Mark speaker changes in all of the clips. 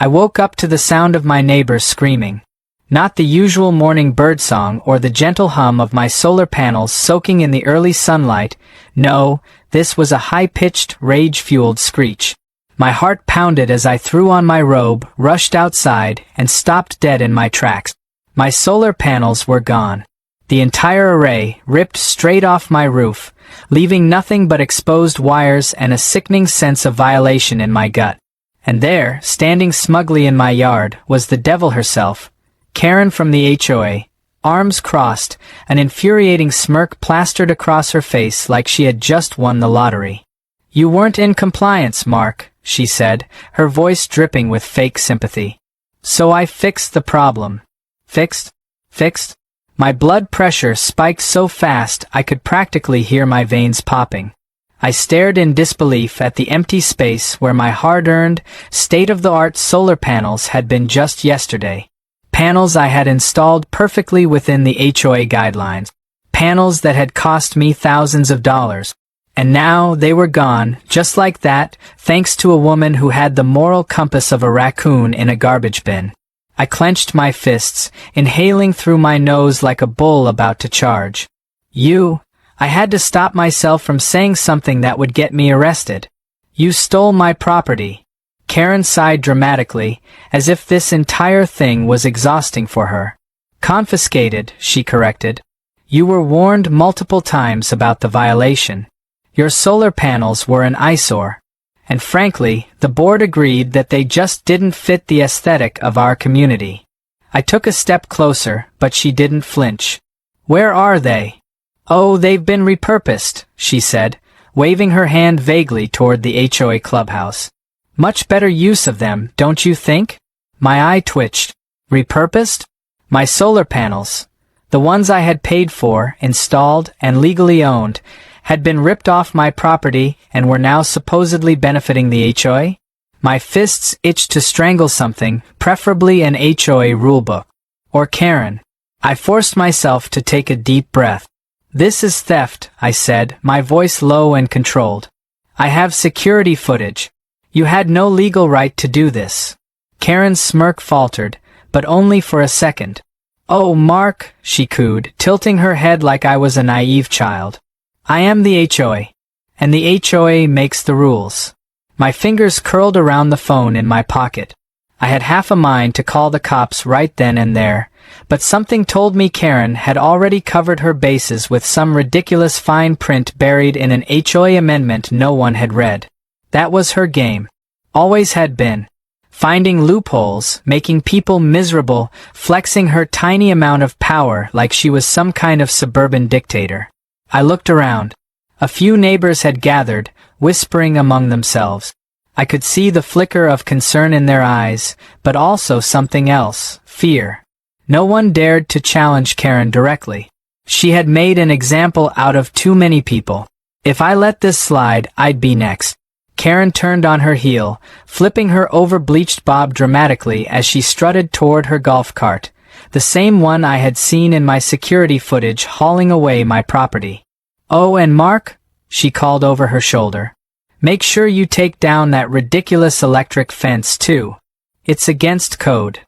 Speaker 1: I woke up to the sound of my neighbors screaming. Not the usual morning birdsong or the gentle hum of my solar panels soaking in the early sunlight. No, this was a high-pitched, rage-fueled screech. My heart pounded as I threw on my robe, rushed outside, and stopped dead in my tracks. My solar panels were gone. The entire array ripped straight off my roof, leaving nothing but exposed wires and a sickening sense of violation in my gut. And there, standing smugly in my yard, was the devil herself, Karen from the HOA, arms crossed, an infuriating smirk plastered across her face like she had just won the lottery. "You weren't in compliance, Mark," she said, her voice dripping with fake sympathy. "So I fixed the problem." Fixed? My blood pressure spiked so fast I could practically hear my veins popping. I stared in disbelief at the empty space where my hard-earned, state-of-the-art solar panels had been just yesterday. Panels I had installed perfectly within the HOA guidelines. Panels that had cost me thousands of dollars. And now they were gone, just like that, thanks to a woman who had the moral compass of a raccoon in a garbage bin. I clenched my fists, inhaling through my nose like a bull about to charge. I had to stop myself from saying something that would get me arrested. "You stole my property." Karen sighed dramatically, as if this entire thing was exhausting for her. "Confiscated," she corrected. "You were warned multiple times about the violation. Your solar panels were an eyesore. And frankly, the board agreed that they just didn't fit the aesthetic of our community." I took a step closer, but she didn't flinch. "Where are they?" "Oh, they've been repurposed," she said, waving her hand vaguely toward the HOA clubhouse. "Much better use of them, don't you think?" My eye twitched. Repurposed? My solar panels, the ones I had paid for, installed, and legally owned, had been ripped off my property and were now supposedly benefiting the HOA? My fists itched to strangle something, preferably an HOA rulebook. Or Karen. I forced myself to take a deep breath. "This is theft," I said, my voice low and controlled. "I have security footage. You had no legal right to do this." Karen's smirk faltered, but only for a second. "Oh, Mark," she cooed, tilting her head like I was a naive child. "I am the HOA, and the HOA makes the rules." My fingers curled around the phone in my pocket. I had half a mind to call the cops right then and there, but something told me Karen had already covered her bases with some ridiculous fine print buried in an HOA amendment no one had read. That was her game. Always had been. Finding loopholes, making people miserable, flexing her tiny amount of power like she was some kind of suburban dictator. I looked around. A few neighbors had gathered, whispering among themselves. I could see the flicker of concern in their eyes, but also something else, fear. No one dared to challenge Karen directly. She had made an example out of too many people. If I let this slide, I'd be next. Karen turned on her heel, flipping her over-bleached bob dramatically as she strutted toward her golf cart, the same one I had seen in my security footage hauling away my property. "Oh, and Mark," she called over her shoulder, "make sure you take down that ridiculous electric fence, too. It's against code."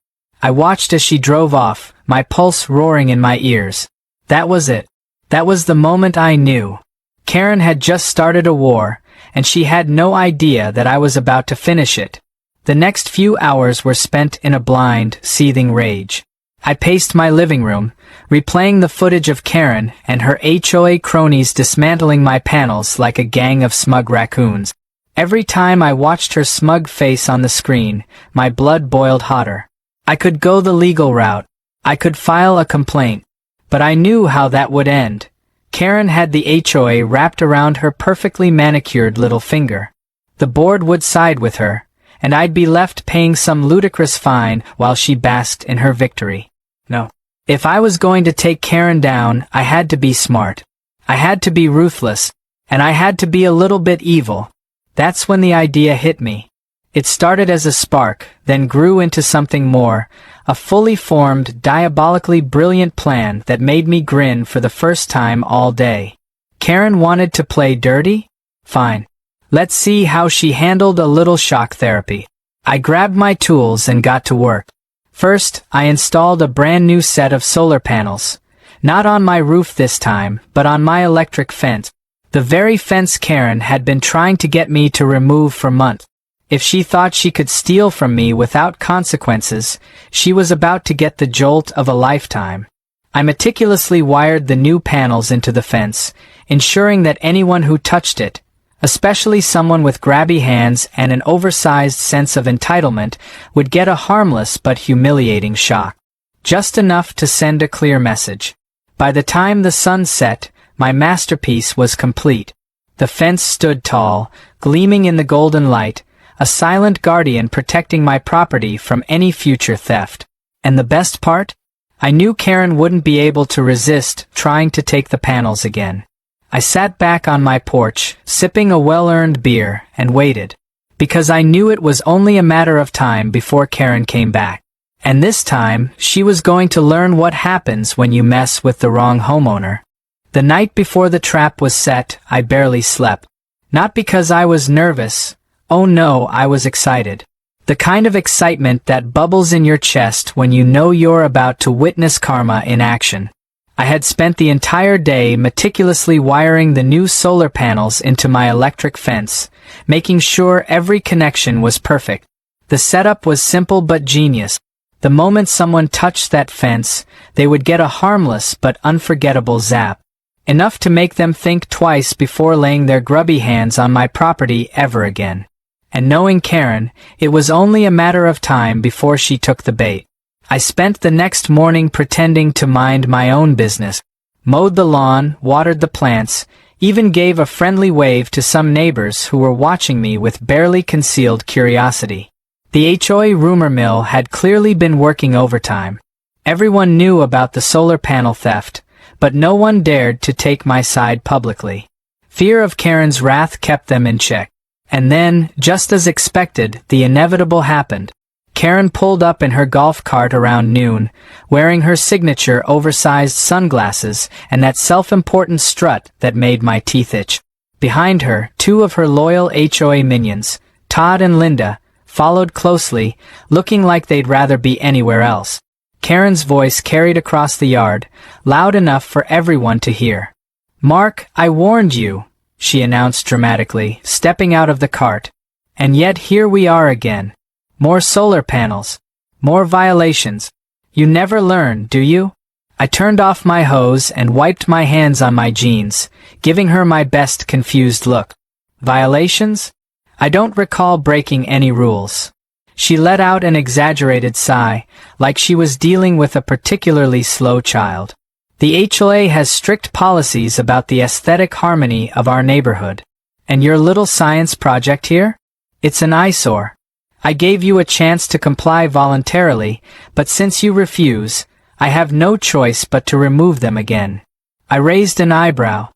Speaker 1: I watched as she drove off, my pulse roaring in my ears. That was it. That was the moment I knew. Karen had just started a war, and she had no idea that I was about to finish it. The next few hours were spent in a blind, seething rage. I paced my living room, replaying the footage of Karen and her HOA cronies dismantling my panels like a gang of smug raccoons. Every time I watched her smug face on the screen, my blood boiled hotter. I could go the legal route. I could file a complaint. But I knew how that would end. Karen had the HOA wrapped around her perfectly manicured little finger. The board would side with her, and I'd be left paying some ludicrous fine while she basked in her victory. No. If I was going to take Karen down, I had to be smart. I had to be ruthless, and I had to be a little bit evil. That's when the idea hit me. It started as a spark, then grew into something more, a fully formed, diabolically brilliant plan that made me grin for the first time all day. Karen wanted to play dirty? Fine. Let's see how she handled a little shock therapy. I grabbed my tools and got to work. First, I installed a brand new set of solar panels. Not on my roof this time, but on my electric fence. The very fence Karen had been trying to get me to remove for months. If she thought she could steal from me without consequences, she was about to get the jolt of a lifetime. I meticulously wired the new panels into the fence, ensuring that anyone who touched it, especially someone with grabby hands and an oversized sense of entitlement, would get a harmless but humiliating shock. Just enough to send a clear message. By the time the sun set, my masterpiece was complete. The fence stood tall, gleaming in the golden light, a silent guardian protecting my property from any future theft. And the best part? I knew Karen wouldn't be able to resist trying to take the panels again. I sat back on my porch, sipping a well-earned beer, and waited. Because I knew it was only a matter of time before Karen came back. And this time, she was going to learn what happens when you mess with the wrong homeowner. The night before the trap was set, I barely slept. Not because I was nervous. Oh no, I was excited. The kind of excitement that bubbles in your chest when you know you're about to witness karma in action. I had spent the entire day meticulously wiring the new solar panels into my electric fence, making sure every connection was perfect. The setup was simple but genius. The moment someone touched that fence, they would get a harmless but unforgettable zap. Enough to make them think twice before laying their grubby hands on my property ever again. And knowing Karen, it was only a matter of time before she took the bait. I spent the next morning pretending to mind my own business, mowed the lawn, watered the plants, even gave a friendly wave to some neighbors who were watching me with barely concealed curiosity. The HOA rumor mill had clearly been working overtime. Everyone knew about the solar panel theft, but no one dared to take my side publicly. Fear of Karen's wrath kept them in check. And then, just as expected, the inevitable happened. Karen pulled up in her golf cart around noon, wearing her signature oversized sunglasses and that self-important strut that made my teeth itch. Behind her, two of her loyal HOA minions, Todd and Linda, followed closely, looking like they'd rather be anywhere else. Karen's voice carried across the yard, loud enough for everyone to hear. "Mark, I warned you," she announced dramatically, stepping out of the cart. "And yet here we are again. More solar panels. More violations. You never learn, do you?" I turned off my hose and wiped my hands on my jeans, giving her my best confused look. "Violations? I don't recall breaking any rules." She let out an exaggerated sigh, like she was dealing with a particularly slow child. "The HOA has strict policies about the aesthetic harmony of our neighborhood. And your little science project here? It's an eyesore. I gave you a chance to comply voluntarily, but since you refuse, I have no choice but to remove them again." I raised an eyebrow.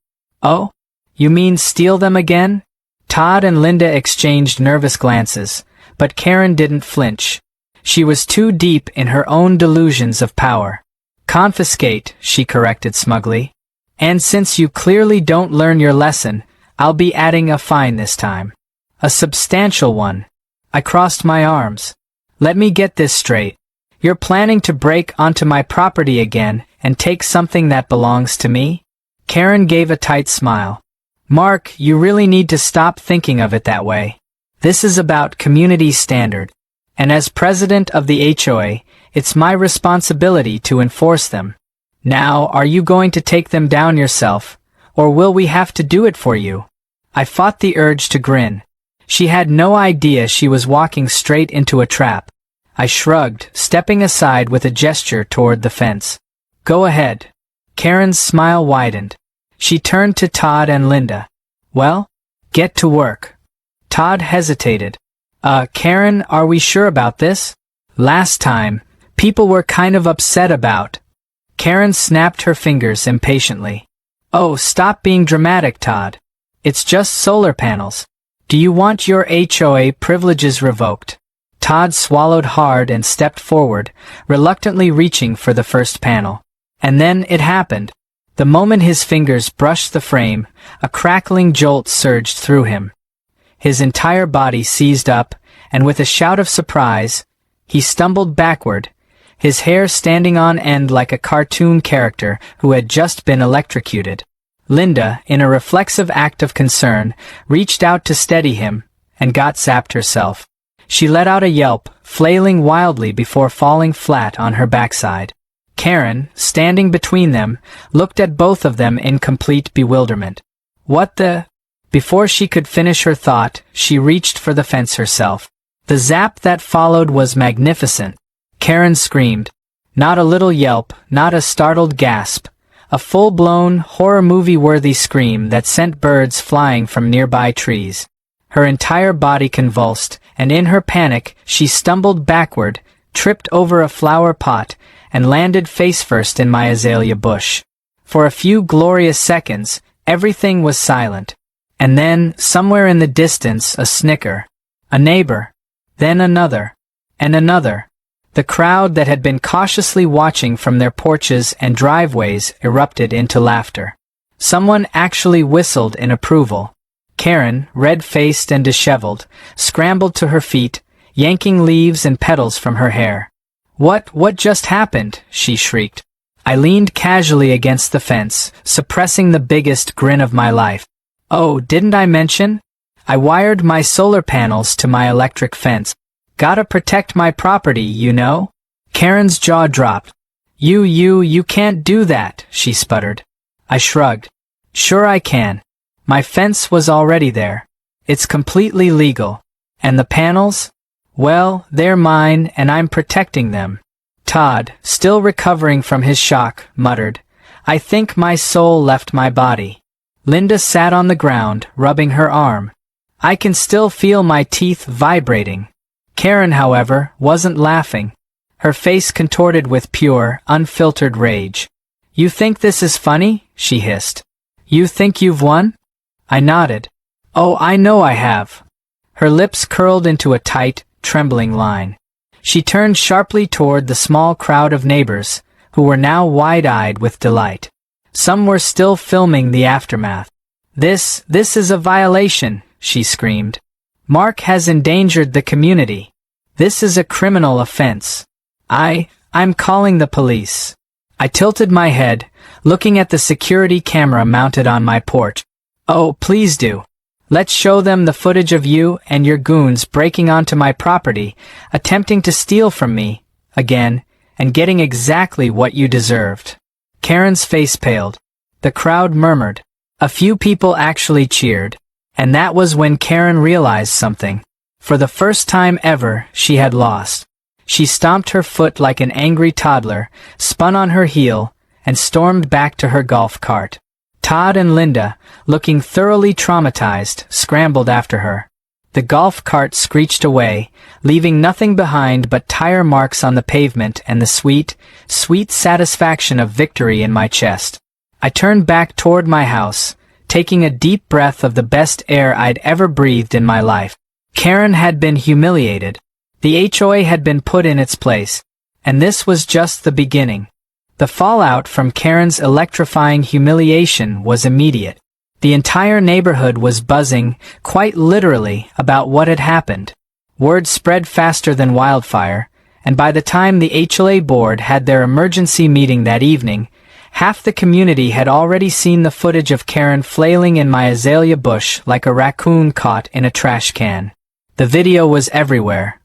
Speaker 1: "Oh? You mean steal them again?" Todd and Linda exchanged nervous glances, but Karen didn't flinch. She was too deep in her own delusions of power. "Confiscate," she corrected smugly. "And since you clearly don't learn your lesson, I'll be adding a fine this time. A substantial one." I crossed my arms. "Let me get this straight. You're planning to break onto my property again and take something that belongs to me?" Karen gave a tight smile. "Mark, you really need to stop thinking of it that way. This is about community standard. And as president of the HOA, it's my responsibility to enforce them. Now, are you going to take them down yourself, or will we have to do it for you?" I fought the urge to grin. She had no idea she was walking straight into a trap. I shrugged, stepping aside with a gesture toward the fence. "Go ahead." Karen's smile widened. She turned to Todd and Linda. "Well, get to work." Todd hesitated. Karen, are we sure about this? Last time, people were kind of upset about." Karen snapped her fingers impatiently. "Oh, stop being dramatic, Todd. It's just solar panels. Do you want your HOA privileges revoked?" Todd swallowed hard and stepped forward, reluctantly reaching for the first panel. And then it happened. The moment his fingers brushed the frame, a crackling jolt surged through him. His entire body seized up, and with a shout of surprise, he stumbled backward, his hair standing on end like a cartoon character who had just been electrocuted. Linda, in a reflexive act of concern, reached out to steady him, and got zapped herself. She let out a yelp, flailing wildly before falling flat on her backside. Karen, standing between them, looked at both of them in complete bewilderment. What the? Before she could finish her thought, she reached for the fence herself. The zap that followed was magnificent. Karen screamed. Not a little yelp, not a startled gasp. A full-blown, horror movie-worthy scream that sent birds flying from nearby trees. Her entire body convulsed, and in her panic, she stumbled backward, tripped over a flower pot, and landed face-first in my azalea bush. For a few glorious seconds, everything was silent. And then, somewhere in the distance, a snicker. A neighbor. Then another. And another. The crowd that had been cautiously watching from their porches and driveways erupted into laughter. Someone actually whistled in approval. Karen, red-faced and disheveled, scrambled to her feet, yanking leaves and petals from her hair. What just happened?" she shrieked. I leaned casually against the fence, suppressing the biggest grin of my life. "Oh, didn't I mention? I wired my solar panels to my electric fence. Gotta protect my property, you know?" Karen's jaw dropped. You can't do that," she sputtered. I shrugged. "Sure I can. My fence was already there. It's completely legal. And the panels? Well, they're mine, and I'm protecting them." Todd, still recovering from his shock, muttered, "I think my soul left my body." Linda sat on the ground, rubbing her arm. I can still feel my teeth vibrating. Karen, however, wasn't laughing. Her face contorted with pure, unfiltered rage. "You think this is funny?" she hissed. "You think you've won?" I nodded. "Oh, I know I have." Her lips curled into a tight, trembling line. She turned sharply toward the small crowd of neighbors, who were now wide-eyed with delight. Some were still filming the aftermath. This is a violation," she screamed. "Mark has endangered the community. This is a criminal offense. I'm calling the police." I tilted my head, looking at the security camera mounted on my porch. "Oh, please do. Let's show them the footage of you and your goons breaking onto my property, attempting to steal from me, again, and getting exactly what you deserved." Karen's face paled. The crowd murmured. A few people actually cheered. And that was when Karen realized something. For the first time ever, she had lost. She stomped her foot like an angry toddler, spun on her heel, and stormed back to her golf cart. Todd and Linda, looking thoroughly traumatized, scrambled after her. The golf cart screeched away, leaving nothing behind but tire marks on the pavement and the sweet, sweet satisfaction of victory in my chest. I turned back toward my house, taking a deep breath of the best air I'd ever breathed in my life. Karen had been humiliated. The HOA had been put in its place. And this was just the beginning. The fallout from Karen's electrifying humiliation was immediate. The entire neighborhood was buzzing, quite literally, about what had happened. Word spread faster than wildfire, and by the time the HOA board had their emergency meeting that evening, half the community had already seen the footage of Karen flailing in my azalea bush like a raccoon caught in a trash can. The video was everywhere.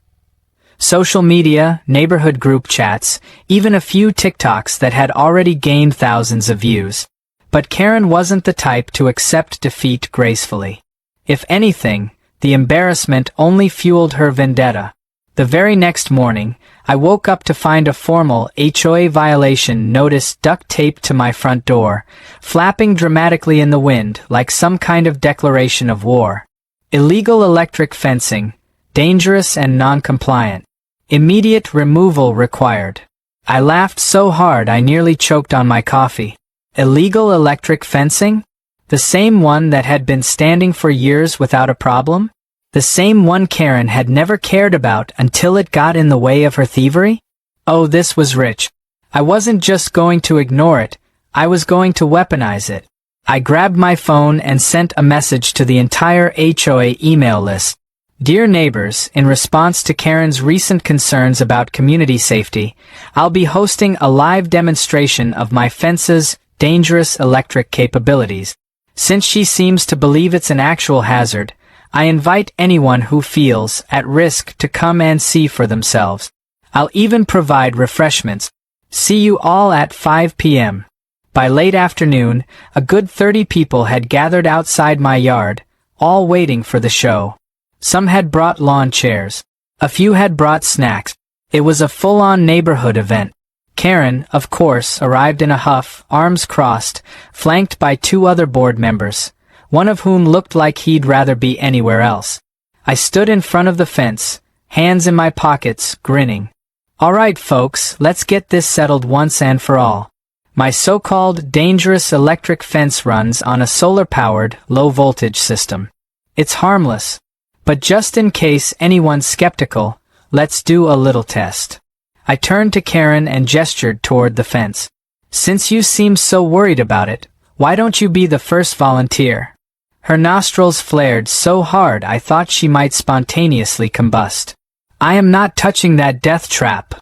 Speaker 1: Social media, neighborhood group chats, even a few TikToks that had already gained thousands of views. But Karen wasn't the type to accept defeat gracefully. If anything, the embarrassment only fueled her vendetta. The very next morning, I woke up to find a formal HOA violation notice duct-taped to my front door, flapping dramatically in the wind like some kind of declaration of war. Illegal electric fencing, dangerous and non-compliant. Immediate removal required. I laughed so hard I nearly choked on my coffee. Illegal electric fencing? The same one that had been standing for years without a problem? The same one Karen had never cared about until it got in the way of her thievery? Oh, this was rich. I wasn't just going to ignore it, I was going to weaponize it. I grabbed my phone and sent a message to the entire HOA email list. Dear neighbors, in response to Karen's recent concerns about community safety, I'll be hosting a live demonstration of my fence's dangerous electric capabilities. Since she seems to believe it's an actual hazard, I invite anyone who feels at risk to come and see for themselves. I'll even provide refreshments. See you all at 5 p.m. By late afternoon, a good 30 people had gathered outside my yard, all waiting for the show. Some had brought lawn chairs. A few had brought snacks. It was a full-on neighborhood event. Karen, of course, arrived in a huff, arms crossed, flanked by 2 other board members, one of whom looked like he'd rather be anywhere else. I stood in front of the fence, hands in my pockets, grinning. All right, folks, let's get this settled once and for all. My so-called dangerous electric fence runs on a solar-powered, low-voltage system. It's harmless. But just in case anyone's skeptical, let's do a little test. I turned to Karen and gestured toward the fence. Since you seem so worried about it, why don't you be the first volunteer? Her nostrils flared so hard I thought she might spontaneously combust. I am not touching that death trap.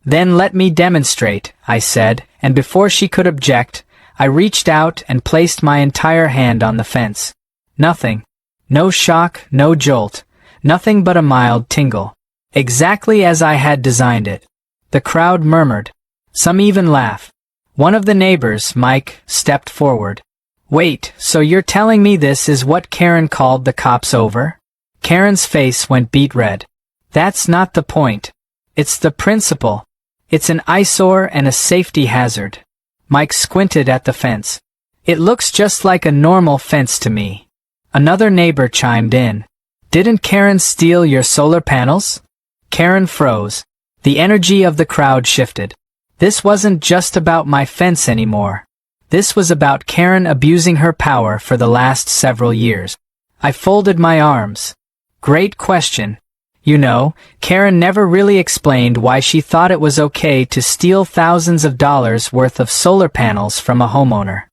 Speaker 1: Then let me demonstrate, I said, and before she could object, I reached out and placed my entire hand on the fence. Nothing. No shock, no jolt, nothing but a mild tingle. Exactly as I had designed it. The crowd murmured. Some even laughed. One of the neighbors, Mike, stepped forward. Wait, so you're telling me this is what Karen called the cops over? Karen's face went beet red. That's not the point. It's the principle. It's an eyesore and a safety hazard. Mike squinted at the fence. It looks just like a normal fence to me. Another neighbor chimed in. Didn't Karen steal your solar panels? Karen froze. The energy of the crowd shifted. This wasn't just about my fence anymore. This was about Karen abusing her power for the last several years. I folded my arms. Great question. You know, Karen never really explained why she thought it was okay to steal thousands of dollars worth of solar panels from a homeowner.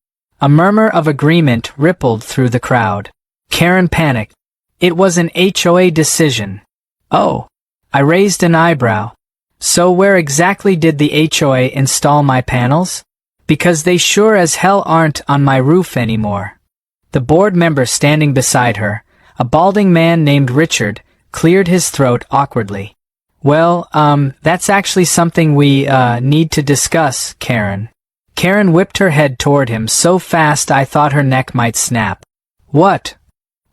Speaker 1: A murmur of agreement rippled through the crowd. Karen panicked. It was an HOA decision. Oh. I raised an eyebrow. So where exactly did the HOA install my panels? Because they sure as hell aren't on my roof anymore. The board member standing beside her, a balding man named Richard, cleared his throat awkwardly. Well, that's actually something we, need to discuss, Karen. Karen whipped her head toward him so fast I thought her neck might snap. What?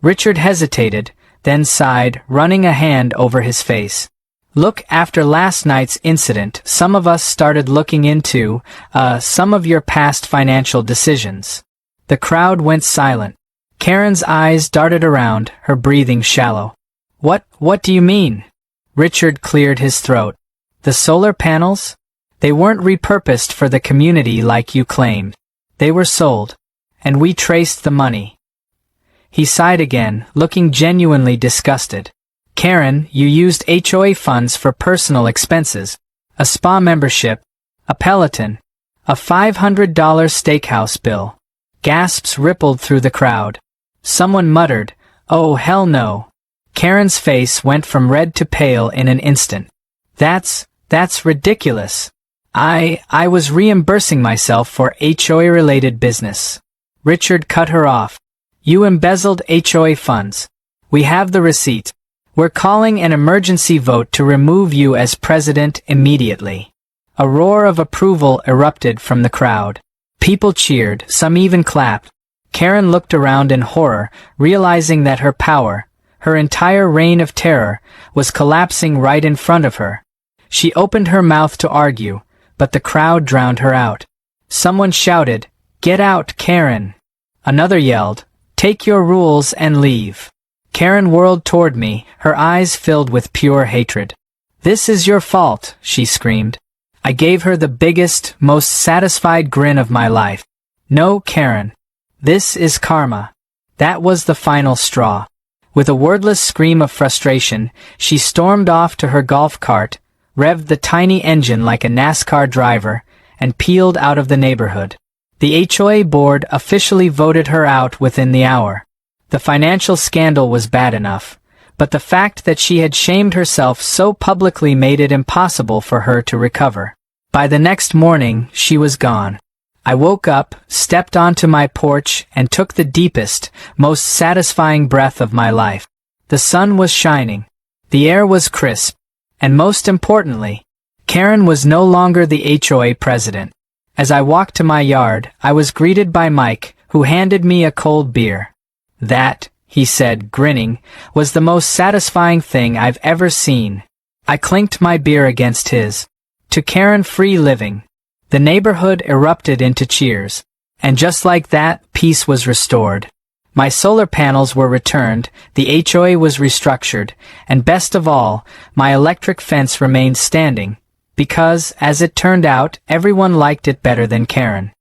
Speaker 1: Richard hesitated, then sighed, running a hand over his face. Look, after last night's incident, some of us started looking into, some of your past financial decisions. The crowd went silent. Karen's eyes darted around, her breathing shallow. What do you mean? Richard cleared his throat. The solar panels? They weren't repurposed for the community like you claimed. They were sold. And we traced the money. He sighed again, looking genuinely disgusted. Karen, you used HOA funds for personal expenses, a spa membership, a Peloton, a $500 steakhouse bill. Gasps rippled through the crowd. Someone muttered, "Oh, hell no." Karen's face went from red to pale in an instant. That's ridiculous. I was reimbursing myself for HOA-related business. Richard cut her off. You embezzled HOA funds. We have the receipt. We're calling an emergency vote to remove you as president immediately. A roar of approval erupted from the crowd. People cheered, some even clapped. Karen looked around in horror, realizing that her power, her entire reign of terror, was collapsing right in front of her. She opened her mouth to argue, but the crowd drowned her out. Someone shouted, "Get out, Karen!" Another yelled, "Take your rules and leave." Karen whirled toward me, her eyes filled with pure hatred. "This is your fault," she screamed. I gave her the biggest, most satisfied grin of my life. "No, Karen. This is karma." That was the final straw. With a wordless scream of frustration, she stormed off to her golf cart, revved the tiny engine like a NASCAR driver, and peeled out of the neighborhood. The HOA board officially voted her out within the hour. The financial scandal was bad enough, but the fact that she had shamed herself so publicly made it impossible for her to recover. By the next morning, she was gone. I woke up, stepped onto my porch, and took the deepest, most satisfying breath of my life. The sun was shining. The air was crisp. And most importantly, Karen was no longer the HOA president. As I walked to my yard, I was greeted by Mike, who handed me a cold beer. That, he said, grinning, was the most satisfying thing I've ever seen. I clinked my beer against his. To Karen free living. The neighborhood erupted into cheers. And just like that, peace was restored. My solar panels were returned, the HOA was restructured, and best of all, my electric fence remained standing, because, as it turned out, everyone liked it better than Karen.